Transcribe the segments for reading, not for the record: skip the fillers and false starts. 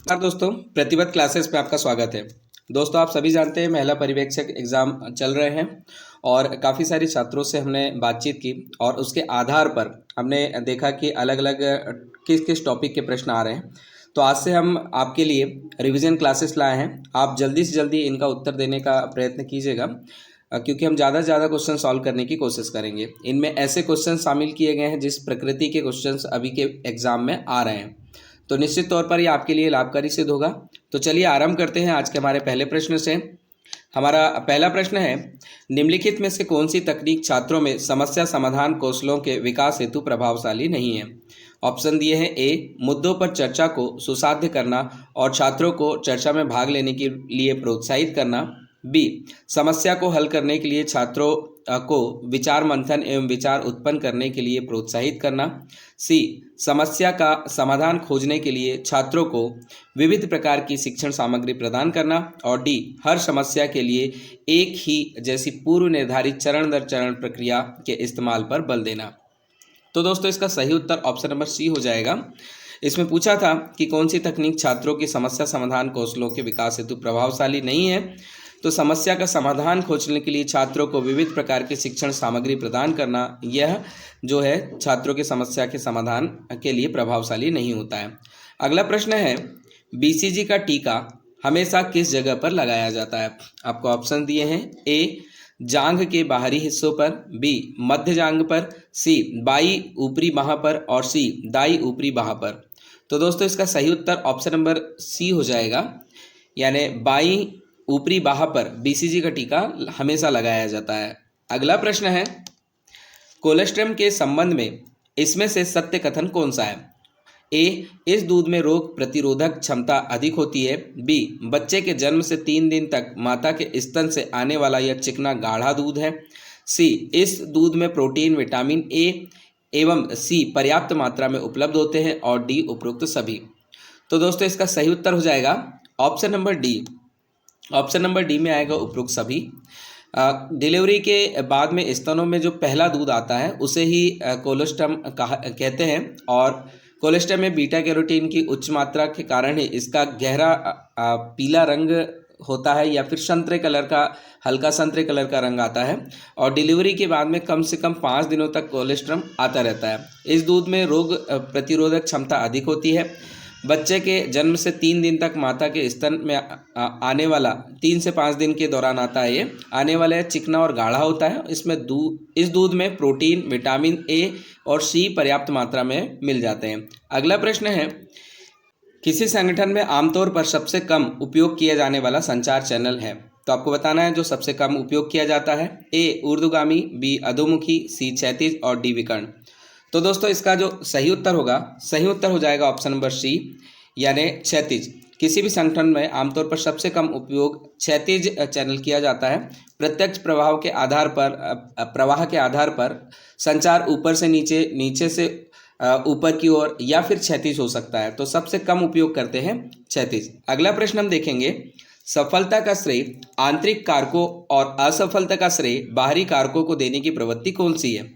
नमस्कार दोस्तों, प्रतिबद्ध क्लासेस पे आपका स्वागत है। दोस्तों, आप सभी जानते हैं महिला पर्यवेक्षक एग्ज़ाम चल रहे हैं और काफ़ी सारे छात्रों से हमने बातचीत की और उसके आधार पर हमने देखा कि अलग अलग किस किस टॉपिक के प्रश्न आ रहे हैं। तो आज से हम आपके लिए रिवीजन क्लासेस लाए हैं। आप जल्दी से जल्दी इनका उत्तर देने का प्रयत्न कीजिएगा, क्योंकि हम ज़्यादा से ज़्यादा क्वेश्चन सॉल्व करने की कोशिश करेंगे। इनमें ऐसे क्वेश्चन शामिल किए गए हैं जिस प्रकृति के क्वेश्चंस अभी के एग्ज़ाम में आ रहे हैं, तो निश्चित तौर पर ये आपके लिए लाभकारी सिद्ध होगा। तो चलिए आरंभ करते हैं आज के हमारे पहले प्रश्न से। हमारा पहला प्रश्न है, निम्नलिखित में से कौन सी तकनीक छात्रों में समस्या समाधान कौशलों के विकास हेतु प्रभावशाली नहीं है। ऑप्शन दिए हैं, ए मुद्दों पर चर्चा को सुसाध्य करना और छात्रों को चर्चा में भाग लेने के लिए प्रोत्साहित करना। बी समस्या को हल करने के लिए छात्रों को विचार मंथन एवं विचार उत्पन्न करने के लिए प्रोत्साहित करना। सी समस्या का समाधान खोजने के लिए छात्रों को विविध प्रकार की शिक्षण सामग्री प्रदान करना। और डी हर समस्या के लिए एक ही जैसी पूर्व निर्धारित चरण दर चरण प्रक्रिया के इस्तेमाल पर बल देना। तो दोस्तों, इसका सही उत्तर ऑप्शन नंबर सी हो जाएगा। इसमें पूछा था कि कौन सी तकनीक छात्रों की समस्या समाधान कौशलों के विकास हेतु प्रभावशाली नहीं है। तो समस्या का समाधान खोजने के लिए छात्रों को विविध प्रकार की शिक्षण सामग्री प्रदान करना, यह जो है छात्रों की समस्या के समाधान के लिए प्रभावशाली नहीं होता है। अगला प्रश्न है, बीसीजी का टीका हमेशा किस जगह पर लगाया जाता है। आपको ऑप्शन दिए हैं, ए जांघ के बाहरी हिस्सों पर, बी मध्य जांघ पर, सी बाई ऊपरी बाह पर और सी दाई ऊपरी बाह पर। तो दोस्तों, इसका सही उत्तर ऑप्शन नंबर सी हो जाएगा, यानी बाई ऊपरी बाह पर बीसीजी का टीका हमेशा लगाया जाता है। अगला प्रश्न है, कोलेस्ट्रम के संबंध में इसमें से सत्य कथन कौन सा है। ए इस दूध में रोग प्रतिरोधक क्षमता अधिक होती है। बी बच्चे के जन्म से 3 दिन तक माता के स्तन से आने वाला यह चिकना गाढ़ा दूध है। सी इस दूध में प्रोटीन विटामिन ए एवं सी पर्याप्त मात्रा में उपलब्ध होते हैं। और डी उपरोक्त सभी। तो दोस्तों, इसका सही उत्तर हो जाएगा option number D. Option number D में आएगा उपरोक्त सभी। डिलीवरी के बाद में स्तनों में जो पहला दूध आता है उसे ही कोलेस्ट्रम कहते हैं। और कोलेस्ट्रम में बीटा कैरोटीन की उच्च मात्रा के कारण ही इसका गहरा पीला रंग होता है, या फिर संतरे कलर का, हल्का संतरे कलर का रंग आता है। और डिलीवरी के बाद में कम से कम 5 दिनों तक कोलेस्ट्रम आता रहता है। इस दूध में रोग प्रतिरोधक क्षमता अधिक होती है। बच्चे के जन्म से 3 दिन तक माता के स्तन में आने वाला, 3 से 5 दिन के दौरान आता है, ये आने वाला चिकना और गाढ़ा होता है। इस दूध में प्रोटीन विटामिन ए और सी पर्याप्त मात्रा में मिल जाते हैं। अगला प्रश्न है, किसी संगठन में आमतौर पर सबसे कम उपयोग किया जाने वाला संचार चैनल है। तो आपको बताना है जो सबसे कम उपयोग किया जाता है। ए ऊर्ध्वगामी, बी अधोमुखी, सी क्षैतिज और डी विकर्ण। तो दोस्तों, इसका जो सही उत्तर होगा, सही उत्तर हो जाएगा ऑप्शन नंबर सी, यानी क्षैतिज। किसी भी संगठन में आमतौर पर सबसे कम उपयोग क्षैतिज चैनल किया जाता है। प्रत्यक्ष प्रवाह के आधार पर संचार ऊपर से नीचे, नीचे से ऊपर की ओर या फिर क्षैतिज हो सकता है। तो सबसे कम उपयोग करते हैं क्षैतिज। अगला प्रश्न हम देखेंगे, सफलता का श्रेय आंतरिक कारकों और असफलता का श्रेय बाहरी कारकों को देने की प्रवृत्ति कौन सी है।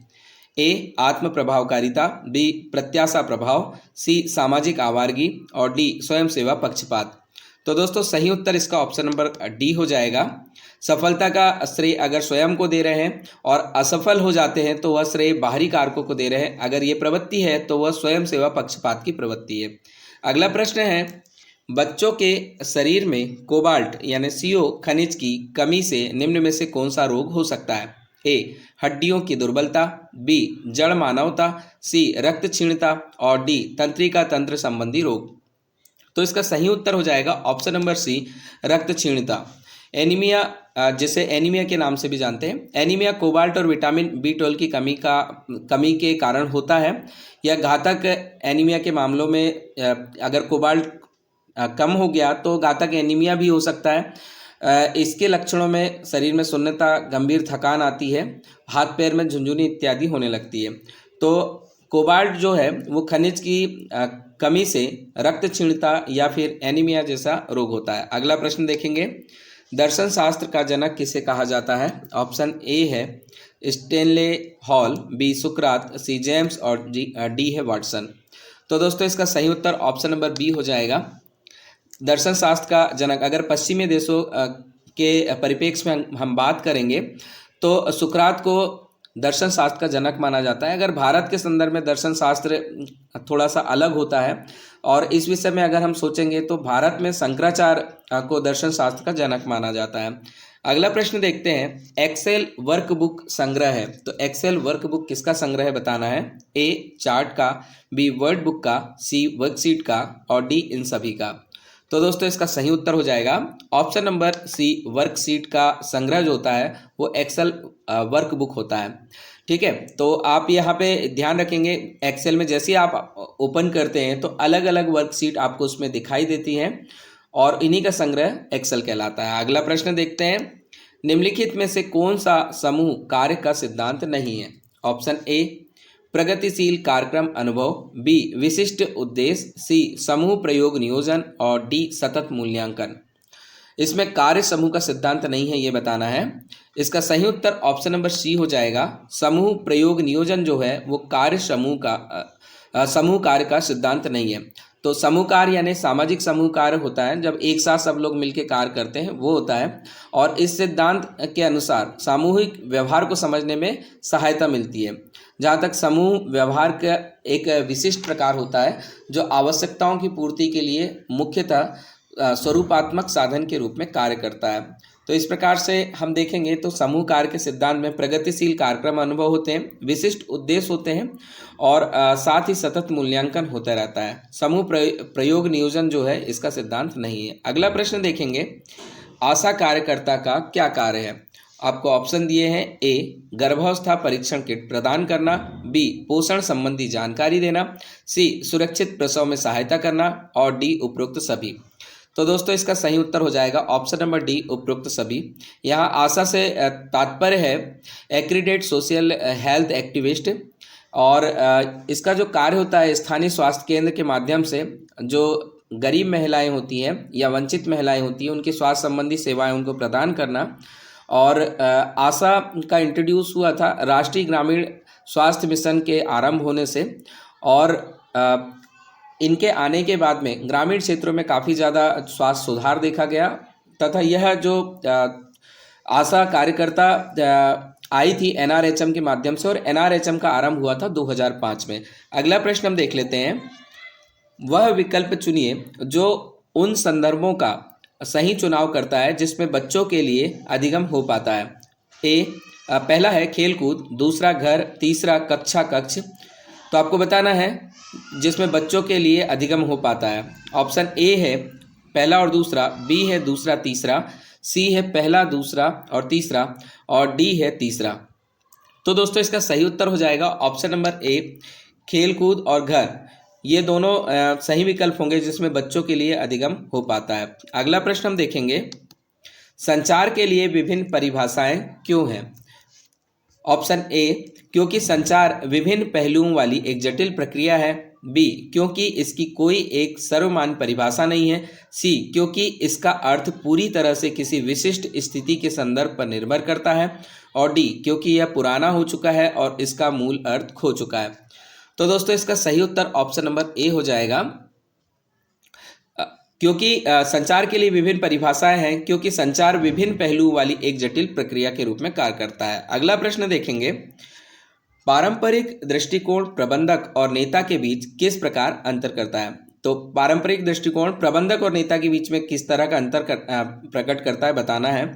ए आत्म प्रभावकारिता, बी प्रत्याशा प्रभाव, सी सामाजिक आवारगी और डी स्वयं सेवा पक्षपात। तो दोस्तों, सही उत्तर इसका ऑप्शन नंबर डी हो जाएगा। सफलता का श्रेय अगर स्वयं को दे रहे हैं और असफल हो जाते हैं तो वह श्रेय बाहरी कारकों को दे रहे हैं। अगर ये प्रवृत्ति है तो वह स्वयं सेवा पक्षपात की प्रवृत्ति है। अगला प्रश्न है, बच्चों के शरीर में कोबाल्ट यानी CO खनिज की कमी से निम्न में से कौन सा रोग हो सकता है। ए हड्डियों की दुर्बलता, बी जड़ मानवता, सी रक्त क्षीणता और डी तंत्रिका तंत्र संबंधी रोग। तो इसका सही उत्तर हो जाएगा ऑप्शन नंबर सी, रक्त क्षीणता। एनीमिया, जिसे एनीमिया के नाम से भी जानते हैं, एनीमिया कोबाल्ट और विटामिन B12 की कमी के कारण होता है। यह घातक एनीमिया के मामलों में अगर कोबाल्ट कम हो गया तो घातक एनीमिया भी हो सकता है। इसके लक्षणों में शरीर में शून्यता, गंभीर थकान आती है, हाथ पैर में झुंझुनी इत्यादि होने लगती है। तो कोबाल्ट जो है वो खनिज की कमी से रक्त क्षीणता या फिर एनीमिया जैसा रोग होता है। अगला प्रश्न देखेंगे, दर्शन शास्त्र का जनक किसे कहा जाता है। ऑप्शन ए है स्टेनले हॉल, बी सुकरात, सी जेम्स और डी है वाटसन। तो दोस्तों, इसका सही उत्तर ऑप्शन नंबर बी हो जाएगा। दर्शन शास्त्र का जनक, अगर पश्चिमी देशों के परिप्रेक्ष्य में हम बात करेंगे तो सुकरात को दर्शन शास्त्र का जनक माना जाता है। अगर भारत के संदर्भ में दर्शन शास्त्र थोड़ा सा अलग होता है और इस विषय में अगर हम सोचेंगे तो भारत में शंकराचार्य को दर्शन शास्त्र का जनक माना जाता है। अगला प्रश्न देखते हैं, एक्सेल वर्कबुक संग्रह है, तो एक्सेल वर्कबुक किसका संग्रह है बताना है। ए चार्ट का, बी वर्ड बुक का, सी वर्कशीट का और डी इन सभी का। तो दोस्तों इसका सही उत्तर हो जाएगा ऑप्शन नंबर सी, वर्कशीट का संग्रह जो होता है वो एक्सेल वर्कबुक होता है। ठीक है, तो आप यहाँ पे ध्यान रखेंगे, एक्सेल में जैसे ही आप ओपन करते हैं तो अलग अलग वर्कशीट आपको उसमें दिखाई देती हैं और इन्हीं का संग्रह एक्सेल कहलाता है। अगला प्रश्न देखते हैं, निम्नलिखित में से कौन सा समूह कार्य का सिद्धांत नहीं है। ऑप्शन ए प्रगतिशील कार्यक्रम अनुभव, बी विशिष्ट उद्देश्य, सी समूह प्रयोग नियोजन और डी सतत मूल्यांकन। इसमें कार्य समूह का सिद्धांत नहीं है ये बताना है। इसका सही उत्तर ऑप्शन नंबर सी हो जाएगा। समूह प्रयोग नियोजन जो है वो कार्य समूह का समूह कार्य का सिद्धांत नहीं है। तो समूह कार्य यानी सामाजिक समूह कार्य होता है, जब एक साथ सब लोग मिलकर कार्य करते हैं वो होता है। और इस सिद्धांत के अनुसार सामूहिक व्यवहार को समझने में सहायता मिलती है। जहाँ तक समूह व्यवहार का एक विशिष्ट प्रकार होता है जो आवश्यकताओं की पूर्ति के लिए मुख्यतः स्वरूपात्मक साधन के रूप में कार्य करता है। तो इस प्रकार से हम देखेंगे तो समूह कार्य के सिद्धांत में प्रगतिशील कार्यक्रम अनुभव होते हैं, विशिष्ट उद्देश्य होते हैं और साथ ही सतत मूल्यांकन होता रहता है। समूह प्रयोग नियोजन जो है इसका सिद्धांत नहीं है। अगला प्रश्न देखेंगे, आशा कार्यकर्ता का क्या कार्य है। आपको ऑप्शन दिए हैं, ए गर्भावस्था परीक्षण किट प्रदान करना, बी पोषण संबंधी जानकारी देना, सी सुरक्षित प्रसव में सहायता करना और डी उपरोक्त सभी। तो दोस्तों इसका सही उत्तर हो जाएगा ऑप्शन नंबर डी उपरोक्त सभी। यहाँ आशा से तात्पर्य है एक्रीडेट सोशल हेल्थ एक्टिविस्ट और इसका जो कार्य होता है स्थानीय स्वास्थ्य केंद्र के माध्यम से जो गरीब महिलाएं होती हैं या वंचित महिलाएं होती हैं उनकी स्वास्थ्य संबंधी सेवाएं उनको प्रदान करना। और आशा का इंट्रोड्यूस हुआ था राष्ट्रीय ग्रामीण स्वास्थ्य मिशन के आरंभ होने से और इनके आने के बाद में ग्रामीण क्षेत्रों में काफ़ी ज़्यादा स्वास्थ्य सुधार देखा गया तथा यह जो आशा कार्यकर्ता आई थी एनआरएचएम के माध्यम से और एनआरएचएम का आरंभ हुआ था 2005 में। अगला प्रश्न हम देख लेते हैं, वह विकल्प चुनिए जो उन संदर्भों का सही चुनाव करता है जिसमें बच्चों के लिए अधिगम हो पाता है। पहला है खेलकूद, दूसरा घर, तीसरा कक्षा कक्ष। तो आपको बताना है जिसमें बच्चों के लिए अधिगम हो पाता है। ऑप्शन ए है पहला और दूसरा, बी है दूसरा तीसरा, सी है पहला दूसरा और तीसरा और डी है तीसरा। तो दोस्तों इसका सही उत्तर हो जाएगा ऑप्शन नंबर ए खेलकूद और घर, ये दोनों सही विकल्प होंगे जिसमें बच्चों के लिए अधिगम हो पाता है। अगला प्रश्न हम देखेंगे, संचार के लिए विभिन्न परिभाषाएं क्यों हैं। ऑप्शन ए क्योंकि संचार विभिन्न पहलुओं वाली एक जटिल प्रक्रिया है, बी क्योंकि इसकी कोई एक सर्वमान्य परिभाषा नहीं है, सी क्योंकि इसका अर्थ पूरी तरह से किसी विशिष्ट स्थिति के संदर्भ पर निर्भर करता है और डी क्योंकि यह पुराना हो चुका है और इसका मूल अर्थ खो चुका है। तो दोस्तों इसका सही उत्तर ऑप्शन नंबर ए हो जाएगा क्योंकि संचार के लिए विभिन्न परिभाषाएं हैं, क्योंकि संचार विभिन्न पहलुओं वाली एक जटिल प्रक्रिया के रूप में कार्य करता है। अगला प्रश्न देखेंगे, पारंपरिक दृष्टिकोण प्रबंधक और नेता के बीच किस प्रकार अंतर करता है। तो पारंपरिक दृष्टिकोण प्रबंधक और नेता के बीच में किस तरह का अंतर प्रकट करता है बताना है।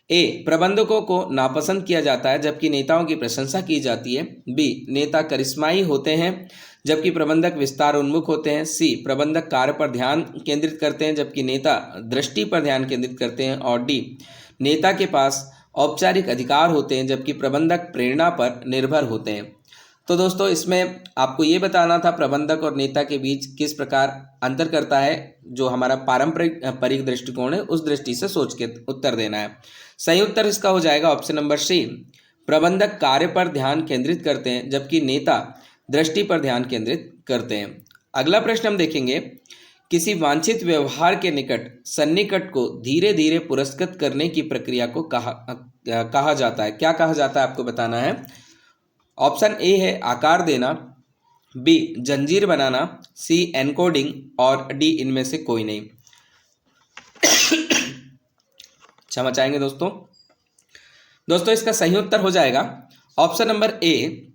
ए प्रबंधकों को नापसंद किया जाता है जबकि नेताओं की प्रशंसा की जाती है, बी नेता करिश्माई होते हैं जबकि प्रबंधक विस्तार उन्मुख होते हैं, सी प्रबंधक कार्य पर ध्यान केंद्रित करते हैं जबकि नेता दृष्टि पर ध्यान केंद्रित करते हैं और डी नेता के पास औपचारिक अधिकार होते हैं जबकि प्रबंधक प्रेरणा पर निर्भर होते हैं। तो दोस्तों इसमें आपको ये बताना था प्रबंधक और नेता के बीच किस प्रकार अंतर करता है, जो हमारा पारंपरिक दृष्टिकोण है उस दृष्टि से सोच के उत्तर देना है। सही उत्तर इसका हो जाएगा ऑप्शन नंबर सी, प्रबंधक कार्य पर ध्यान केंद्रित करते हैं जबकि नेता दृष्टि पर ध्यान केंद्रित करते हैं। अगला प्रश्न हम देखेंगे, किसी वांछित व्यवहार के निकट सन्निकट को धीरे धीरे पुरस्कृत करने की प्रक्रिया को कहा जाता है। क्या कहा जाता है आपको बताना है। ऑप्शन ए है आकार देना, बी जंजीर बनाना, सी एनकोडिंग और डी इनमें से कोई नहीं। क्षमा चाहेंगे दोस्तों। दोस्तों इसका सही उत्तर हो जाएगा ऑप्शन नंबर ए,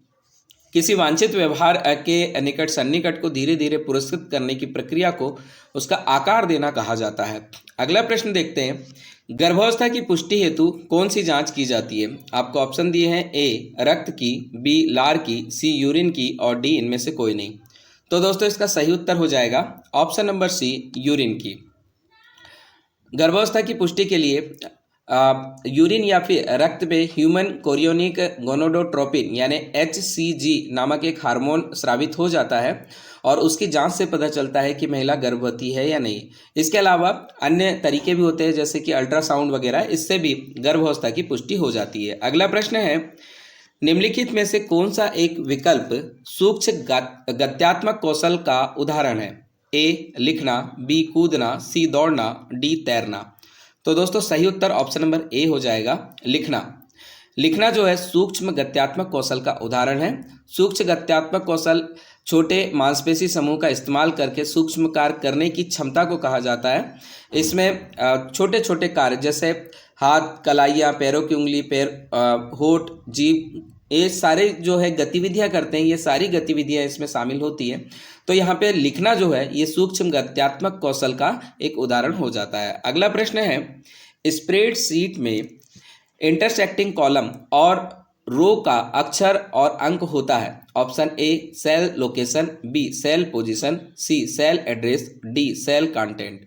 किसी वांछित व्यवहार के निकट सन्निकट को धीरे धीरे पुरस्कृत करने की प्रक्रिया को उसका आकार देना कहा जाता है। अगला प्रश्न देखते हैं, गर्भावस्था की पुष्टि हेतु कौन सी जांच की जाती है? आपको ऑप्शन दिए हैं, ए रक्त की, बी लार की, सी यूरिन की और डी इनमें से कोई नहीं। तो दोस्तों इसका सही उत्तर हो जाएगा ऑप्शन नंबर सी, यूरिन की। गर्भावस्था की पुष्टि के लिए यूरिन या फिर रक्त में ह्यूमन कोरियोनिक गोनोडोट्रोपिन यानी HCG नामक एक हार्मोन स्रावित हो जाता है और उसकी जांच से पता चलता है कि महिला गर्भवती है या नहीं। इसके अलावा अन्य तरीके भी होते हैं जैसे कि अल्ट्रासाउंड वगैरह, इससे भी गर्भावस्था की पुष्टि हो जाती है। अगला प्रश्न है, निम्नलिखित में से कौन सा एक विकल्प सूक्ष्म गत्यात्मक कौशल का उदाहरण है? ए लिखना, बी कूदना, सी दौड़ना, डी तैरना। तो दोस्तों सही उत्तर ऑप्शन नंबर ए हो जाएगा, लिखना। लिखना जो है सूक्ष्म गत्यात्मक कौशल का उदाहरण है। सूक्ष्म गत्यात्मक कौशल छोटे मांसपेशी समूह का इस्तेमाल करके सूक्ष्म कार्य करने की क्षमता को कहा जाता है। इसमें छोटे छोटे कार्य जैसे हाथ, कलाइयाँ, पैरों की उंगली, पैर, होठ, जीभ, ये सारे जो है गतिविधियां करते हैं, ये सारी गतिविधियां इसमें शामिल होती हैं। तो यहाँ पे लिखना जो है ये सूक्ष्म गत्यात्मक कौशल का एक उदाहरण हो जाता है। अगला प्रश्न है, स्प्रेडशीट में इंटरसेक्टिंग कॉलम और रो का अक्षर और अंक होता है। Option a cell location, b cell position, c cell address, d cell content.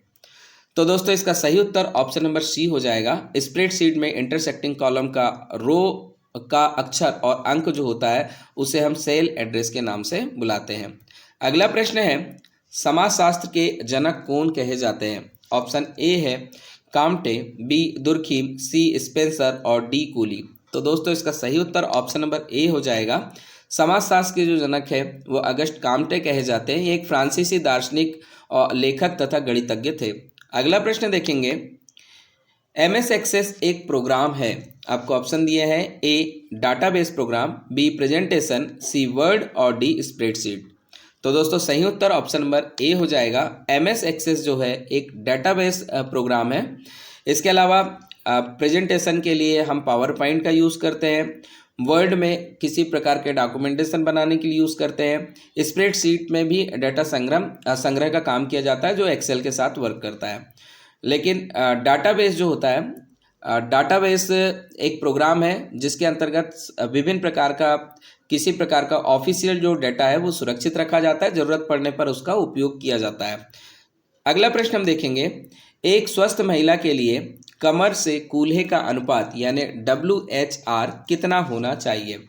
तो दोस्तों इसका सही उत्तर ऑप्शन नंबर सी हो जाएगा। स्प्रेडशीट में इंटरसेक्टिंग कॉलम का रो का अक्षर और अंक जो होता है उसे हम सेल एड्रेस के नाम से बुलाते हैं। अगला प्रश्न है, समाजशास्त्र के जनक कौन कहे जाते हैं? ऑप्शन ए है काम्टे, बी दुर्खीम, सी स्पेंसर और डी कूली। तो दोस्तों इसका सही उत्तर ऑप्शन नंबर ए हो जाएगा। समाजशास्त्र के जो जनक है वो अगस्ट काम्टे कहे जाते हैं। ये एक फ्रांसीसी दार्शनिक और लेखक तथा गणितज्ञ थे। अगला प्रश्न देखेंगे, MS एक्सेस एक प्रोग्राम है। आपको ऑप्शन दिए हैं, ए डाटाबेस प्रोग्राम, बी प्रेजेंटेशन, सी वर्ड और डी स्प्रेडशीट। तो दोस्तों सही उत्तर ऑप्शन नंबर ए हो जाएगा। MS एक्सेस जो है एक डाटाबेस प्रोग्राम है। इसके अलावा प्रेजेंटेशन के लिए हम पावर पॉइंट का यूज़ करते हैं, वर्ड में किसी प्रकार के डॉक्यूमेंटेशन बनाने के लिए यूज़ करते हैं, स्प्रेडशीट में भी डाटा संग्रह का काम किया जाता है जो एक्सेल के साथ वर्क करता है। लेकिन डाटाबेस जो होता है, डाटाबेस एक प्रोग्राम है जिसके अंतर्गत विभिन्न प्रकार का किसी प्रकार का ऑफिशियल जो डाटा है वो सुरक्षित रखा जाता है, ज़रूरत पड़ने पर उसका उपयोग किया जाता है। अगला प्रश्न हम देखेंगे, एक स्वस्थ महिला के लिए कमर से कूल्हे का अनुपात यानी WHR कितना होना चाहिए?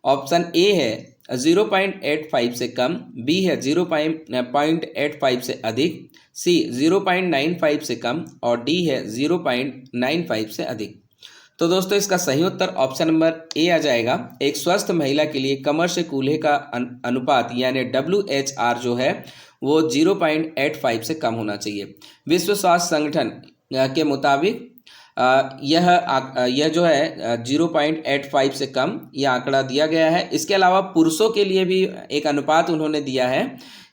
ऑप्शन ए है 0.85 से कम, बी है 0.85 से अधिक, सी 0.95 से कम और डी है 0.95 से अधिक। तो दोस्तों इसका सही उत्तर ऑप्शन नंबर ए आ जाएगा। एक स्वस्थ महिला के लिए कमर से कूल्हे का अनुपात यानी WHR जो है वो 0.85 से कम होना चाहिए। विश्व स्वास्थ्य संगठन के मुताबिक यह जो है 0.85 से कम यह आंकड़ा दिया गया है। इसके अलावा पुरुषों के लिए भी एक अनुपात उन्होंने दिया है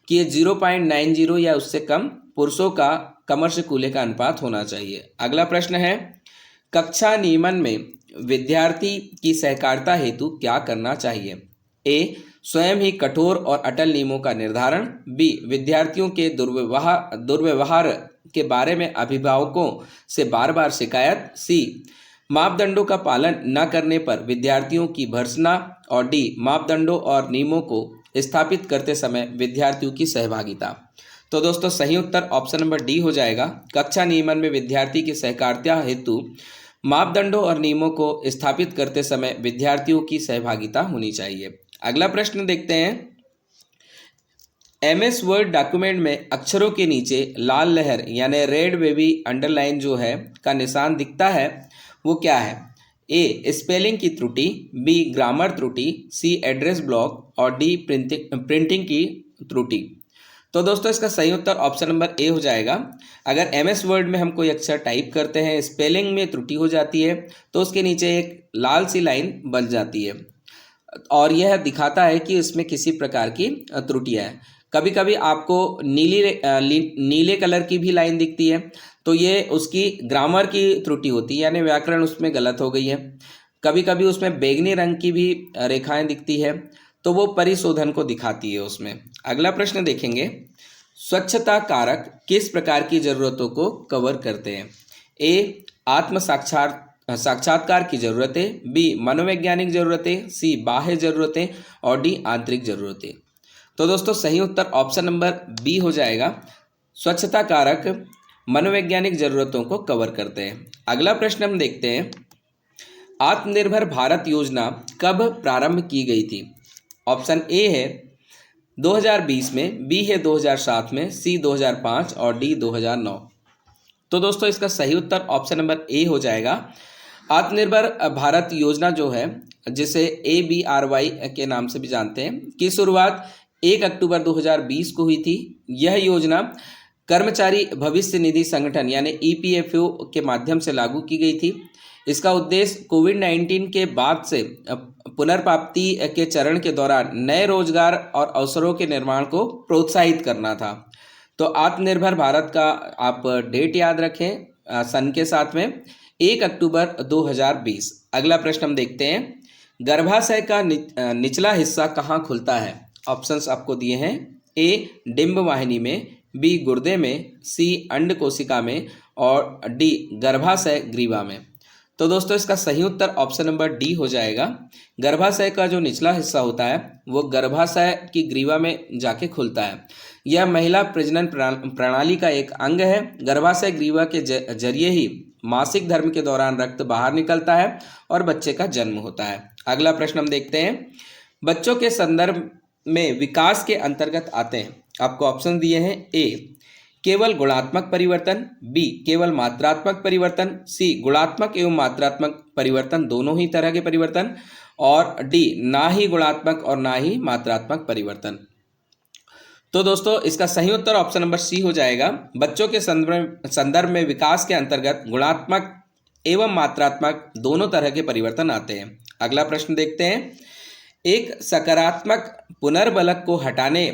कि ये 0.90 या उससे कम पुरुषों का कमर से कूल्हे का अनुपात होना चाहिए। अगला प्रश्न है, कक्षा नियमन में विद्यार्थी की सहकारिता हेतु क्या करना चाहिए? ए स्वयं ही कठोर और अटल नियमों का निर्धारण, बी विद्यार्थियों के दुर्व्यवहार के बारे में अभिभावकों से बार बार शिकायत, सी मापदंडों का पालन न करने पर विद्यार्थियों की भर्त्सना और डी मापदंडों और नियमों को स्थापित करते समय विद्यार्थियों की सहभागिता। तो दोस्तों सही उत्तर ऑप्शन नंबर डी हो जाएगा। कक्षा नियमन में विद्यार्थी की सहकारिता हेतु मापदंडों और नियमों को स्थापित करते समय विद्यार्थियों की सहभागिता होनी चाहिए। अगला प्रश्न देखते हैं, MS वर्ड डॉक्यूमेंट में अक्षरों के नीचे लाल लहर यानी रेड वेवी अंडरलाइन जो है का निशान दिखता है वो क्या है? ए स्पेलिंग की त्रुटि, बी ग्रामर त्रुटि, सी एड्रेस ब्लॉक और डी प्रिंटिंग की त्रुटि। तो दोस्तों इसका सही उत्तर ऑप्शन नंबर ए हो जाएगा। अगर MS वर्ड में हम कोई अक्षर टाइप करते हैं, स्पेलिंग में त्रुटि हो जाती है तो उसके नीचे एक लाल सी लाइन बन जाती है और यह दिखाता है कि इसमें किसी प्रकार की त्रुटियाँ है। कभी कभी आपको नीले कलर की भी लाइन दिखती है, तो ये उसकी ग्रामर की त्रुटि होती है, यानी व्याकरण उसमें गलत हो गई है। कभी कभी उसमें बैंगनी रंग की भी रेखाएं दिखती है, तो वो परिशोधन को दिखाती है उसमें। अगला प्रश्न देखेंगे, स्वच्छता कारक किस प्रकार की जरूरतों को कवर करते हैं? ए, आत्म साक्षात्कार की जरूरतें, बी, मनोवैज्ञानिक जरूरतें, सी, बाह्य जरूरतें और डी, आंतरिक जरूरतें। तो दोस्तों सही उत्तर ऑप्शन नंबर बी हो जाएगा। स्वच्छता कारक मनोवैज्ञानिक जरूरतों को कवर करते हैं। अगला प्रश्न हम देखते हैं, आत्मनिर्भर भारत योजना कब प्रारंभ की गई थी? ऑप्शन ए है 2020 में, बी है 2007 में, सी 2005 और डी 2009। तो दोस्तों इसका सही उत्तर ऑप्शन नंबर ए हो जाएगा। आत्मनिर्भर भारत योजना जो है, जिसे ABRY के नाम से भी जानते हैं, की शुरुआत 1 अक्टूबर 2020 को हुई थी। यह योजना कर्मचारी भविष्य निधि संगठन यानी EPFO के माध्यम से लागू की गई थी। इसका उद्देश्य कोविड-19 के बाद से पुनर्प्राप्ति के चरण के दौरान नए रोजगार और अवसरों के निर्माण को प्रोत्साहित करना था। तो आत्मनिर्भर भारत का आप डेट याद रखें सन के साथ में, 1 अक्टूबर 2020। अगला प्रश्न हम देखते हैं, गर्भाशय का निचला हिस्सा कहाँ खुलता है? ऑप्शंस आपको दिए हैं, ए, डिंब वाहिनी में, बी, गुर्दे में, सी, अंड कोशिका में और डी, गर्भाशय ग्रीवा में। तो दोस्तों इसका सही उत्तर ऑप्शन नंबर डी हो जाएगा। गर्भाशय का जो निचला हिस्सा होता है वो गर्भाशय की ग्रीवा में जाके खुलता है। यह महिला प्रजनन प्रणाली का एक अंग है। गर्भाशय ग्रीवा के जरिए ही मासिक धर्म के दौरान रक्त बाहर निकलता है और बच्चे का जन्म होता है। अगला प्रश्न हम देखते हैं, बच्चों के संदर्भ में विकास के अंतर्गत आते हैं। आपको ऑप्शन दिए हैं, ए, केवल गुणात्मक परिवर्तन, बी, केवल मात्रात्मक परिवर्तन, सी, गुणात्मक एवं मात्रात्मक परिवर्तन दोनों ही तरह के परिवर्तन, और डी, ना ही गुणात्मक और ना ही मात्रात्मक परिवर्तन। तो दोस्तों इसका सही उत्तर ऑप्शन नंबर सी हो जाएगा। बच्चों के संदर्भ में विकास के अंतर्गत गुणात्मक एवं मात्रात्मक दोनों तरह के परिवर्तन आते हैं। अगला प्रश्न देखते हैं, एक सकारात्मक पुनर्बलक को हटाने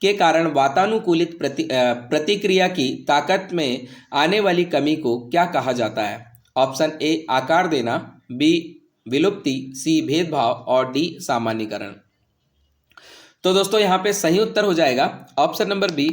के कारण वातानुकूलित प्रतिक्रिया की ताकत में आने वाली कमी को क्या कहा जाता है? ऑप्शन ए, आकार देना, बी, विलुप्ति, सी, भेदभाव और डी, सामान्यीकरण। तो दोस्तों यहाँ पे सही उत्तर हो जाएगा ऑप्शन नंबर बी,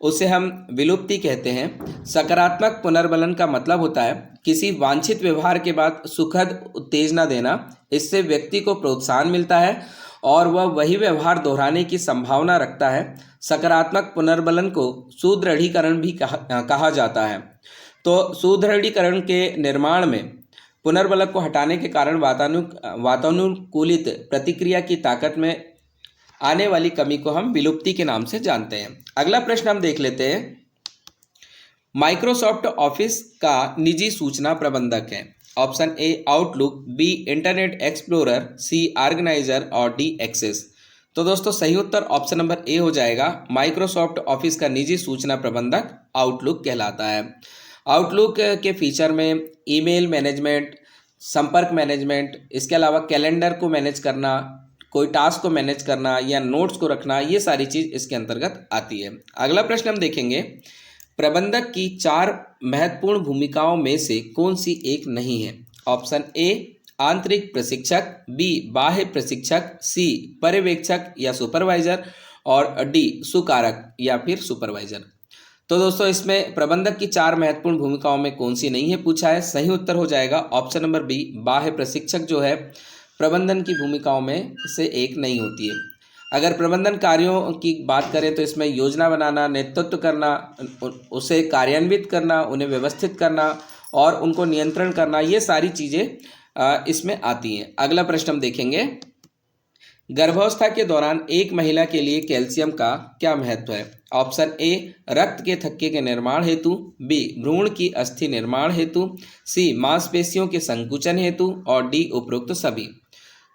उसे हम विलुप्ति कहते हैं। सकारात्मक पुनर्बलन का मतलब होता है किसी वांछित व्यवहार के बाद सुखद उत्तेजना देना। इससे व्यक्ति को प्रोत्साहन मिलता है और वह वही व्यवहार दोहराने की संभावना रखता है। सकारात्मक पुनर्बलन को सुदृढ़ीकरण भी कहा जाता है। तो सुदृढ़ीकरण के निर्माण में पुनर्बलक को हटाने के कारण वातानुकूलित प्रतिक्रिया की ताकत में आने वाली कमी को हम विलुप्ति के नाम से जानते हैं। अगला प्रश्न हम देख लेते हैं, माइक्रोसॉफ्ट ऑफिस का निजी सूचना प्रबंधक है। Option a, Outlook, b, Internet Explorer, c, organizer और डी, एक्सेस। तो दोस्तों सही उत्तर ऑप्शन नंबर ए हो जाएगा। माइक्रोसॉफ्ट ऑफिस का निजी सूचना प्रबंधक आउटलुक कहलाता है। आउटलुक के फीचर में ईमेल मैनेजमेंट, संपर्क मैनेजमेंट, इसके अलावा कैलेंडर को मैनेज करना, कोई टास्क को मैनेज करना या नोट्स को रखना, ये सारी चीज़ इसके अंतर्गत आती है। अगला प्रश्न हम देखेंगे, प्रबंधक की 4 महत्वपूर्ण भूमिकाओं में से कौन सी एक नहीं है? ऑप्शन ए, आंतरिक प्रशिक्षक, बी, बाह्य प्रशिक्षक, सी, पर्यवेक्षक या सुपरवाइजर और डी, सुकारक या फिर सुपरवाइजर। तो दोस्तों इसमें प्रबंधक की 4 महत्वपूर्ण भूमिकाओं में कौन सी नहीं है पूछा है। सही उत्तर हो जाएगा ऑप्शन नंबर बी, बाह्य प्रशिक्षक जो है प्रबंधन की भूमिकाओं में से एक नहीं होती है। अगर प्रबंधन कार्यों की बात करें तो इसमें योजना बनाना, नेतृत्व करना, उसे कार्यान्वित करना, उन्हें व्यवस्थित करना और उनको नियंत्रण करना, ये सारी चीज़ें इसमें आती हैं। अगला प्रश्न हम देखेंगे, गर्भावस्था के दौरान एक महिला के लिए कैल्शियम का क्या महत्व है? ऑप्शन ए, रक्त के थक्के के निर्माण हेतु, बी, भ्रूण की अस्थि निर्माण हेतु, सी, मांसपेशियों के संकुचन हेतु और डी, उपरोक्त सभी।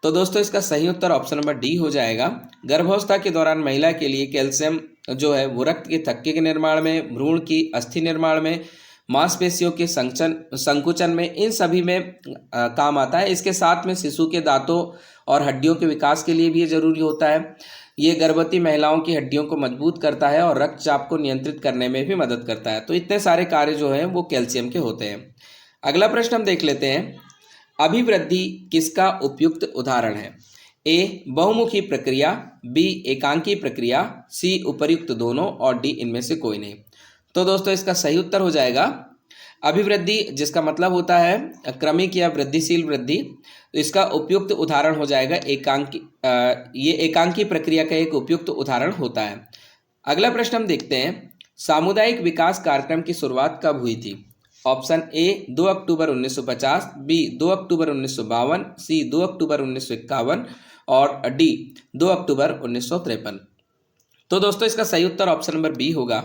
तो दोस्तों इसका सही उत्तर ऑप्शन नंबर डी हो जाएगा। गर्भावस्था के दौरान महिला के लिए कैल्शियम जो है वो रक्त के थक्के के निर्माण में, भ्रूण की अस्थि निर्माण में, मांसपेशियों के संकुचन में, इन सभी में काम आता है। इसके साथ में शिशु के दांतों और हड्डियों के विकास के लिए भी ये जरूरी होता है। ये गर्भवती महिलाओं की हड्डियों को मजबूत करता है और रक्तचाप को नियंत्रित करने में भी मदद करता है। तो इतने सारे कार्य जो हैं वो कैल्शियम के होते हैं। अगला प्रश्न हम देख लेते हैं, अभिवृद्धि किसका उपयुक्त उदाहरण है? ए बहुमुखी प्रक्रिया, बी एकांकी प्रक्रिया, सी उपर्युक्त दोनों और डी इनमें से कोई नहीं। तो दोस्तों इसका सही उत्तर हो जाएगा अभिवृद्धि, जिसका मतलब होता है क्रमिक या वृद्धिशील वृद्धि। तो इसका उपयुक्त उदाहरण हो जाएगा एकांकी, ये एकांकी प्रक्रिया का एक उपयुक्त उदाहरण होता है। अगला प्रश्न हम देखते हैं, सामुदायिक विकास कार्यक्रम की शुरुआत कब हुई थी? ऑप्शन ए 2 अक्टूबर 1950, बी 2 अक्टूबर 1952, सी 2 अक्टूबर 1951 और डी 2 अक्टूबर 1953। तो दोस्तों इसका सही उत्तर ऑप्शन नंबर बी होगा।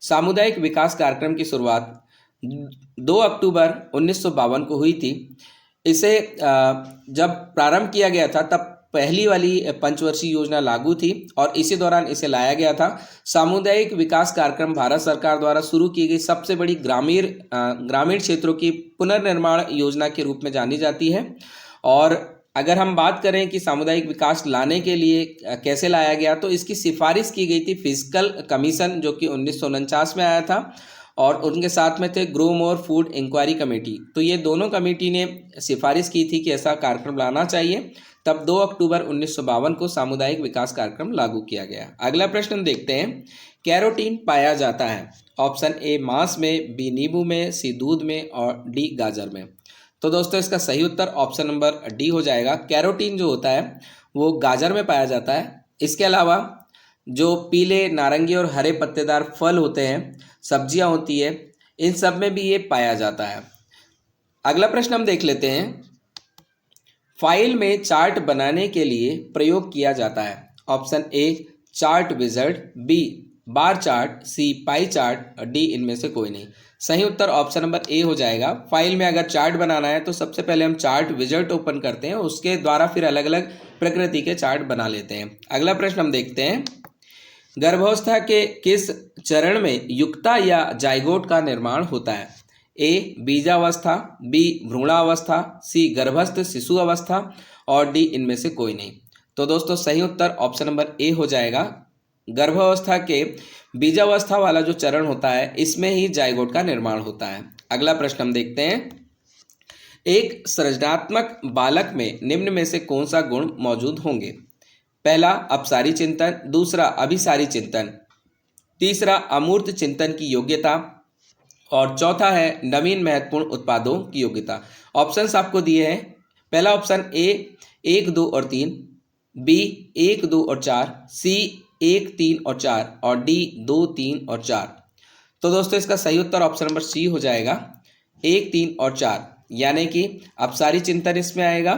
सामुदायिक विकास कार्यक्रम की शुरुआत 2 अक्टूबर 1952 को हुई थी। इसे जब प्रारंभ किया गया था तब पहली वाली पंचवर्षीय योजना लागू थी और इसी दौरान इसे लाया गया था। सामुदायिक विकास कार्यक्रम भारत सरकार द्वारा शुरू की गई सबसे बड़ी ग्रामीण क्षेत्रों की पुनर्निर्माण योजना के रूप में जानी जाती है। और अगर हम बात करें कि सामुदायिक विकास लाने के लिए कैसे लाया गया, तो इसकी सिफारिश की गई थी फिजिकल कमीशन, जो कि 1949 में आया था, और उनके साथ में थे grow more food inquiry committee. तो ये दोनों कमेटी ने सिफारिश की थी कि ऐसा कार्यक्रम लाना चाहिए। तब 2 अक्टूबर 1952 को सामुदायिक विकास कार्यक्रम लागू किया गया। अगला प्रश्न देखते हैं, कैरोटीन पाया जाता है? ऑप्शन ए मांस में, बी नींबू में, सी दूध में और डी गाजर में। तो दोस्तों इसका सही उत्तर ऑप्शन नंबर डी हो जाएगा। कैरोटीन जो होता है वो गाजर में पाया जाता है। इसके अलावा जो पीले, नारंगी और हरे पत्तेदार फल होते हैं, सब्जियां होती है, इन सब में भी ये पाया जाता है। अगला प्रश्न हम देख लेते हैं, फाइल में चार्ट बनाने के लिए प्रयोग किया जाता है? Option A chart wizard, B bar chart, C pie chart, D इनमें से कोई नहीं। सही उत्तर ऑप्शन नंबर ए हो जाएगा। फाइल में अगर चार्ट बनाना है तो सबसे पहले हम चार्ट विज़ार्ड ओपन करते हैं, उसके द्वारा फिर अलग अलग प्रकृति के चार्ट बना लेते हैं। अगला प्रश्न हम देखते हैं, गर्भावस्था के किस चरण में युक्ता या जाइगोट का निर्माण होता है? ए बीजावस्था, बी भ्रूणावस्था, सी गर्भस्थ शिशु अवस्था और डी इनमें से कोई नहीं। तो दोस्तों सही उत्तर ऑप्शन नंबर ए हो जाएगा। गर्भावस्था के बीजावस्था वाला जो चरण होता है इसमें ही जाइगोट का निर्माण होता है। अगला प्रश्न हम देखते हैं, एक सृजनात्मक बालक में निम्न में से कौन सा गुण मौजूद होंगे? पहला अपसारी चिंतन, दूसरा अभिसारी चिंतन, तीसरा अमूर्त चिंतन की योग्यता और चौथा है नवीन महत्वपूर्ण उत्पादों की योग्यता। ऑप्शंस आपको दिए हैं। पहला ऑप्शन ए 1, 2 और 3, बी 1, 2 और 4, सी 1, 3 और 4 और डी 2, 3 और 4। तो दोस्तों इसका सही उत्तर ऑप्शन नंबर सी हो जाएगा, 1, 3 और 4, यानी कि अपसारी चिंतन इसमें आएगा,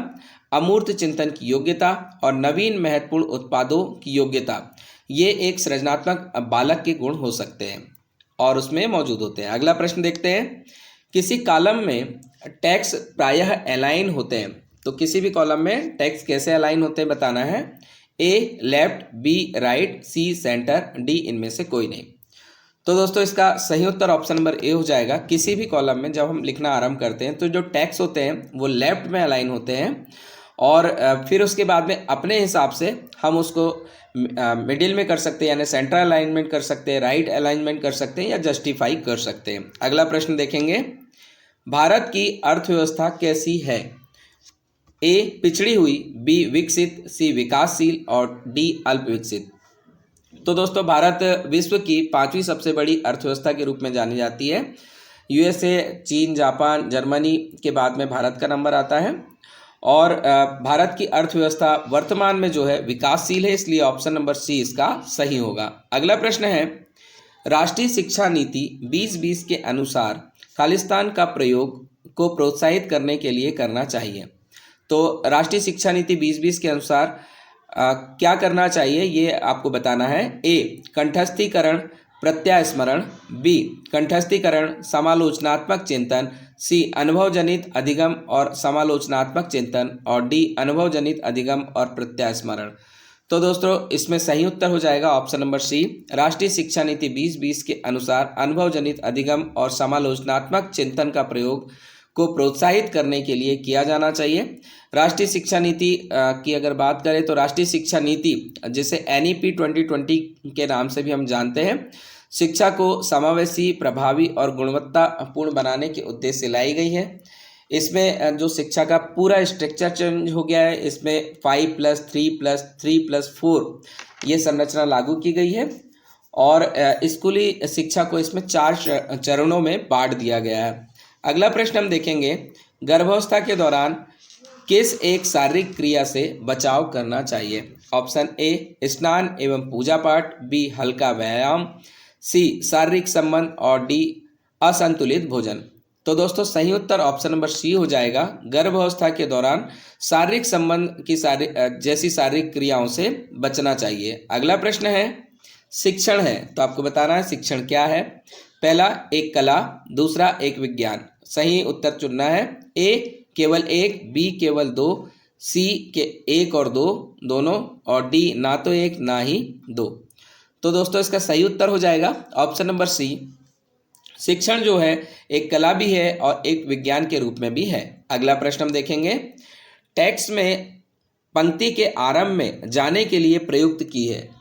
अमूर्त चिंतन की योग्यता और नवीन महत्वपूर्ण उत्पादों की योग्यता। ये एक सृजनात्मक बालक के गुण हो सकते हैं और उसमें मौजूद होते हैं। अगला प्रश्न देखते हैं, किसी कॉलम में टेक्स्ट प्रायः अलाइन होते हैं? तो किसी भी कॉलम में टेक्स्ट कैसे अलाइन होते हैं बताना है। A left, B right, C centre, D इनमें से कोई नहीं। तो दोस्तों इसका सही उत्तर ऑप्शन नंबर ए हो जाएगा। किसी भी कॉलम में जब हम लिखना आरंभ करते हैं तो जो टेक्स्ट होते हैं वो लेफ्ट में अलाइन होते हैं और फिर उसके बाद में अपने हिसाब से हम उसको मिडिल में कर सकते हैं, यानी सेंटर अलाइनमेंट कर सकते हैं, राइट अलाइनमेंट कर सकते हैं या जस्टिफाई कर सकते हैं। अगला प्रश्न देखेंगे, भारत की अर्थव्यवस्था कैसी है? ए पिछड़ी हुई, बी विकसित, सी विकासशील और डी अल्प विकसित। तो दोस्तों भारत विश्व की 5वीं सबसे बड़ी अर्थव्यवस्था के रूप में जानी जाती है। यूएसए, चीन, जापान, जर्मनी के बाद में भारत का नंबर आता है और भारत की अर्थव्यवस्था वर्तमान में जो है विकासशील है, इसलिए ऑप्शन नंबर सी इसका सही होगा। अगला प्रश्न है, राष्ट्रीय शिक्षा नीति 2020 के अनुसार खालिस्तान का प्रयोग को प्रोत्साहित करने के लिए करना चाहिए। तो राष्ट्रीय शिक्षा नीति 2020 के अनुसार क्या करना चाहिए ये आपको बताना है। ए कंठस्थीकरण प्रत्यास्मरण, बी कंठस्थीकरण समालोचनात्मक चिंतन, सी अनुभव जनित अधिगम और समालोचनात्मक चिंतन और डी अनुभव जनित अधिगम और प्रत्यास्मरण। तो दोस्तों इसमें सही उत्तर हो जाएगा ऑप्शन नंबर सी। राष्ट्रीय शिक्षा नीति 2020 के अनुसार अनुभव जनित अधिगम और समालोचनात्मक चिंतन का प्रयोग को प्रोत्साहित करने के लिए किया जाना चाहिए। राष्ट्रीय शिक्षा नीति की अगर बात करें तो राष्ट्रीय शिक्षा नीति, जिसे NEP 2020 के नाम से भी हम जानते हैं, शिक्षा को समावेशी, प्रभावी और गुणवत्तापूर्ण बनाने के उद्देश्य से लाई गई है। इसमें जो शिक्षा का पूरा स्ट्रक्चर चेंज हो गया है, इसमें 5+3+3+4 ये संरचना लागू की गई है और स्कूली शिक्षा को इसमें 4 चरणों में बांट दिया गया है। अगला प्रश्न हम देखेंगे, गर्भावस्था के दौरान किस एक शारीरिक क्रिया से बचाव करना चाहिए? ऑप्शन ए स्नान एवं पूजा पाठ, बी हल्का व्यायाम, सी शारीरिक संबंध और डी असंतुलित भोजन। तो दोस्तों सही उत्तर ऑप्शन नंबर सी हो जाएगा। गर्भावस्था के दौरान शारीरिक संबंध की जैसी शारीरिक क्रियाओं से बचना चाहिए। अगला प्रश्न है शिक्षण है, तो आपको बताना है शिक्षण क्या है। पहला एक कला, दूसरा एक विज्ञान। सही उत्तर चुनना है। ए केवल एक, बी केवल दो, सी के 1 और 2 दोनों, और डी ना तो एक ना ही 2। तो दोस्तों इसका सही उत्तर हो जाएगा ऑप्शन नंबर सी। शिक्षण जो है एक कला भी है और एक विज्ञान के रूप में भी है। अगला प्रश्न हम देखेंगे, टेक्स्ट में पंक्ति के आरंभ में जाने के लिए प्रयुक्त की है।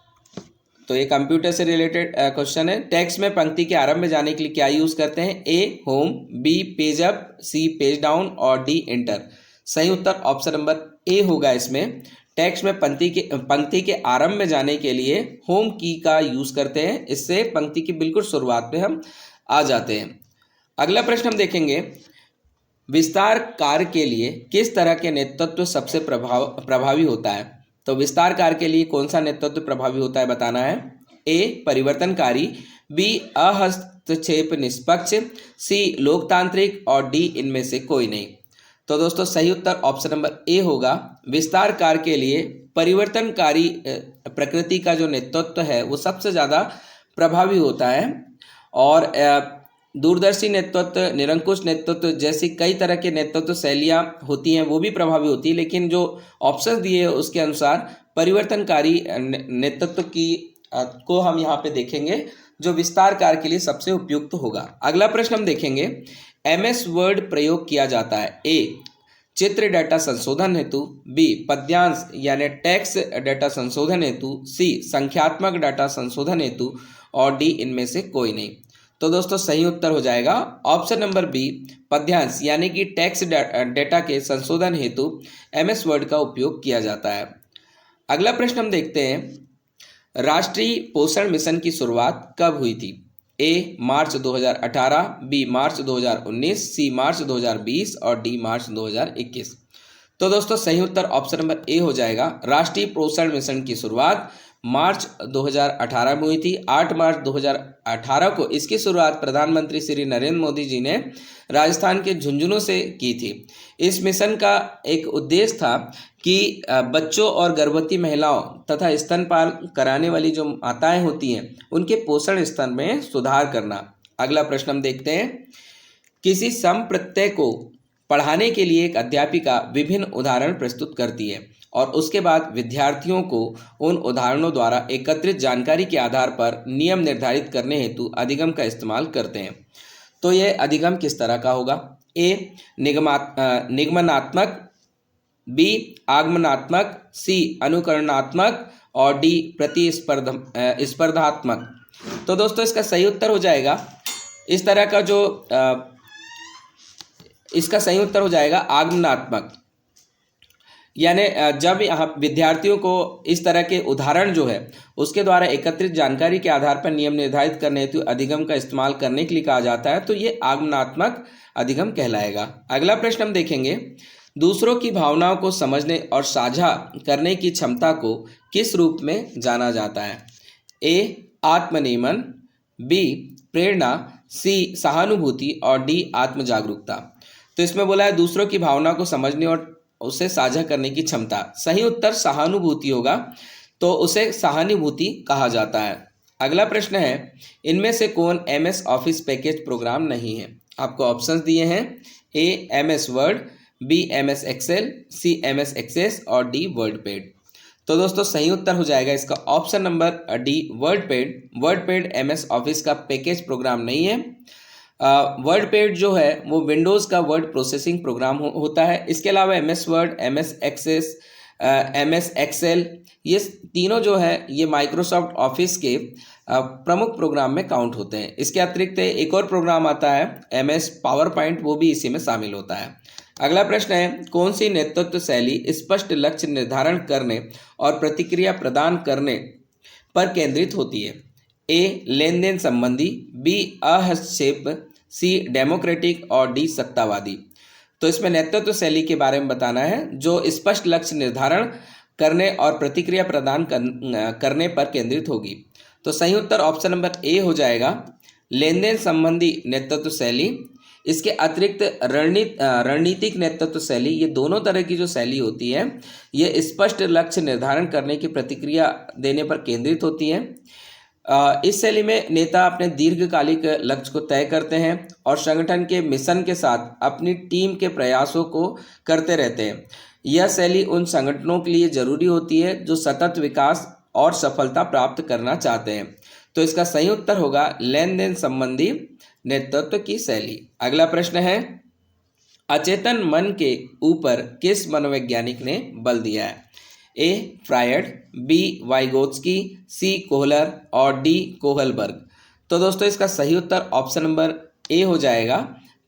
तो ये कंप्यूटर से रिलेटेड क्वेश्चन है। टेक्स्ट में पंक्ति के आरंभ में जाने के लिए क्या यूज करते हैं? ए होम, बी पेज अप, सी पेज डाउन और डी एंटर। सही उत्तर ऑप्शन नंबर ए होगा। इसमें टेक्स्ट में पंक्ति के आरंभ में जाने के लिए होम की का यूज करते हैं। इससे पंक्ति की बिल्कुल शुरुआत में हम आ जाते हैं। अगला प्रश्न हम देखेंगे, विस्तार कार्य के लिए किस तरह के नेतृत्व सबसे प्रभावी होता है? तो विस्तार कार्य के लिए कौन सा नेतृत्व प्रभावी होता है बताना है। ए परिवर्तनकारी, बी अहस्तक्षेप निष्पक्ष, सी लोकतांत्रिक और डी इनमें से कोई नहीं। तो दोस्तों सही उत्तर ऑप्शन नंबर ए होगा। विस्तार कार्य के लिए परिवर्तनकारी प्रकृति का जो नेतृत्व है वो सबसे ज़्यादा प्रभावी होता है और दूरदर्शी नेतृत्व, निरंकुश नेतृत्व जैसी कई तरह के नेतृत्व शैलियाँ होती हैं वो भी प्रभावी होती है, लेकिन जो ऑप्शन दिए हैं उसके अनुसार परिवर्तनकारी नेतृत्व की को हम यहाँ पे देखेंगे जो विस्तार कार्य के लिए सबसे उपयुक्त होगा। अगला प्रश्न हम देखेंगे, MS वर्ड प्रयोग किया जाता है। ए चित्र डाटा संशोधन हेतु, बी पद्यांश यानी टेक्स्ट डाटा संशोधन हेतु, सी संख्यात्मक डाटा संशोधन हेतु और डी इनमें से कोई नहीं। तो दोस्तों सही उत्तर हो जाएगा ऑप्शन नंबर बी पद्यांश यानी कि टेक्स्ट डाटा के संशोधन हेतु MS वर्ड का उपयोग किया जाता है। अगला प्रश्न हम देखते हैं, राष्ट्रीय पोषण मिशन की शुरुआत कब हुई थी? ए मार्च 2018, बी मार्च 2019, सी मार्च 2020 और डी मार्च 2021। तो दोस्तों सही उत्तर ऑप्शन नंबर ए हो जाएगा। राष्ट्रीय पोषण मिशन की शुरुआत मार्च 2018 में हुई थी। 8 मार्च 2018 को इसकी शुरुआत प्रधानमंत्री श्री नरेंद्र मोदी जी ने राजस्थान के झुंझुनू से की थी। इस मिशन का एक उद्देश्य था कि बच्चों और गर्भवती महिलाओं तथा स्तनपान कराने वाली जो माताएं होती हैं उनके पोषण स्तर में सुधार करना। अगला प्रश्न हम देखते हैं, किसी सम प्रत्यय को पढ़ाने के लिए एक अध्यापिका विभिन्न उदाहरण प्रस्तुत करती है और उसके बाद विद्यार्थियों को उन उदाहरणों द्वारा एकत्रित जानकारी के आधार पर नियम निर्धारित करने हेतु अधिगम का इस्तेमाल करते हैं। तो यह अधिगम किस तरह का होगा? ए निगमनात्मक, बी आगमनात्मक, सी अनुकरणात्मक और डी स्पर्धात्मक। तो दोस्तों इसका सही उत्तर हो जाएगा इस तरह का जो इसका सही उत्तर हो जाएगा आगमनात्मक। यानी जब यहाँ विद्यार्थियों को इस तरह के उदाहरण जो है उसके द्वारा एकत्रित जानकारी के आधार पर नियम निर्धारित करने हेतु अधिगम का इस्तेमाल करने के लिए कहा जाता है, तो ये आगमनात्मक अधिगम कहलाएगा। अगला प्रश्न हम देखेंगे, दूसरों की भावनाओं को समझने और साझा करने की क्षमता को किस रूप में जाना जाता है? ए आत्मनियमन, बी प्रेरणा, सी सहानुभूति और डी आत्म जागरूकता। तो इसमें बोला है दूसरों की भावना को समझने और उसे साझा करने की क्षमता। सही उत्तर सहानुभूति होगा, तो उसे सहानुभूति कहा जाता है। अगला प्रश्न है, इनमें से कौन MS ऑफिस पैकेज प्रोग्राम नहीं है? आपको ऑप्शंस दिए हैं, A MS Word, B MS Excel, C MS Access और डी वर्डपैड। तो दोस्तों सही उत्तर हो जाएगा इसका option number D WordPad. WordPad MS Office का पैकेज प्रोग्राम नहीं है। वर्ड पैड जो है वो विंडोज़ का वर्ड प्रोसेसिंग प्रोग्राम होता है। इसके अलावा MS Word, MS Access, MS Excel, ये तीनों जो है ये माइक्रोसॉफ्ट ऑफिस के प्रमुख प्रोग्राम में काउंट होते हैं। इसके अतिरिक्त एक और प्रोग्राम आता है MS पावर पॉइंट, वो भी इसी में शामिल होता है। अगला प्रश्न है, कौन सी नेतृत्व शैली स्पष्ट लक्ष्य निर्धारण करने और प्रतिक्रिया प्रदान करने पर केंद्रित होती है? ए लेन देन संबंधी, बी अहस्तक्षेप, सी डेमोक्रेटिक और डी सत्तावादी। तो इसमें नेतृत्व शैली के बारे में बताना है जो स्पष्ट लक्ष्य निर्धारण करने और प्रतिक्रिया प्रदान करने पर केंद्रित होगी। तो सही उत्तर ऑप्शन नंबर ए हो जाएगा, लेन देन संबंधी नेतृत्व शैली। इसके अतिरिक्त रणनीतिक नेतृत्व शैली, ये दोनों तरह की जो शैली होती है ये स्पष्ट लक्ष्य निर्धारण करने की प्रतिक्रिया देने पर केंद्रित होती है। इस शैली में नेता अपने दीर्घकालिक लक्ष्य को तय करते हैं और संगठन के मिशन के साथ अपनी टीम के प्रयासों को करते रहते हैं। यह शैली उन संगठनों के लिए जरूरी होती है जो सतत विकास और सफलता प्राप्त करना चाहते हैं। तो इसका सही उत्तर होगा लेन देन संबंधी नेतृत्व की शैली। अगला प्रश्न है, अचेतन मन के ऊपर किस मनोवैज्ञानिक ने बल दिया है? ए फ्रायड, बी वाइगोत्स्की, सी कोहलर और डी कोहलबर्ग। तो दोस्तों इसका सही उत्तर ऑप्शन नंबर ए हो जाएगा,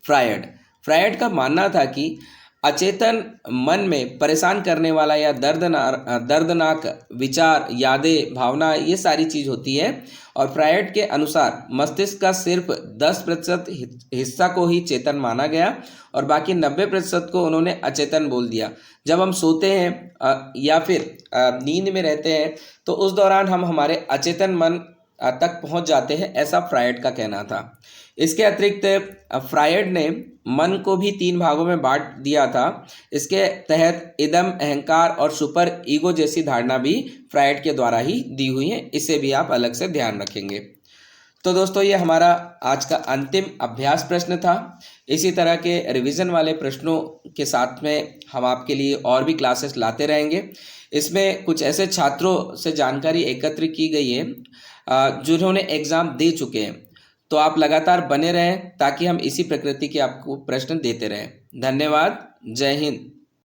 फ्रायड। फ्रायड का मानना था कि अचेतन मन में परेशान करने वाला या दर्दनाक विचार, यादें, भावना, ये सारी चीज़ होती है। और फ्रायड के अनुसार मस्तिष्क का सिर्फ 10% हिस्सा को ही चेतन माना गया और बाकी 90% को उन्होंने अचेतन बोल दिया। जब हम सोते हैं या फिर नींद में रहते हैं तो उस दौरान हम हमारे अचेतन मन तक पहुंच जाते हैं, ऐसा फ्रायड का कहना था। इसके अतिरिक्त फ्रायड ने मन को भी 3 भागों में बांट दिया था। इसके तहत इदम, अहंकार और सुपर ईगो जैसी धारणा भी फ्रायड के द्वारा ही दी हुई है। इसे भी आप अलग से ध्यान रखेंगे। तो दोस्तों ये हमारा आज का अंतिम अभ्यास प्रश्न था। इसी तरह के रिवीजन वाले प्रश्नों के साथ में हम आपके लिए और भी क्लासेस लाते रहेंगे। इसमें कुछ ऐसे छात्रों से जानकारी एकत्र की गई है जिन्होंने एग्ज़ाम दे चुके हैं। तो आप लगातार बने रहें ताकि हम इसी प्रकृति के आपको प्रश्न देते रहें। धन्यवाद। जय हिंद।